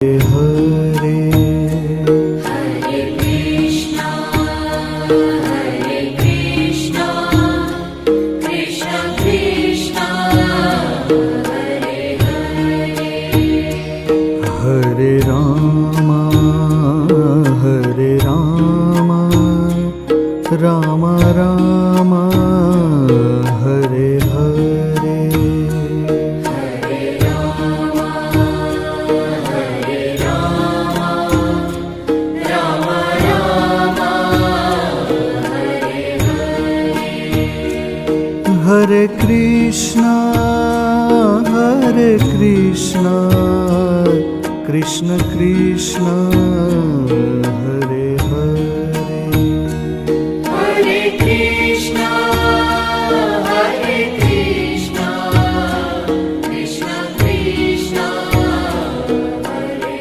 Hare Hare Krishna Krishna Krishna Hare Hare Hare Ram Ram Ram Hare Hare Hare Ram Ram Ram Hare Hare Hare Krishna Krishna Krishna Hare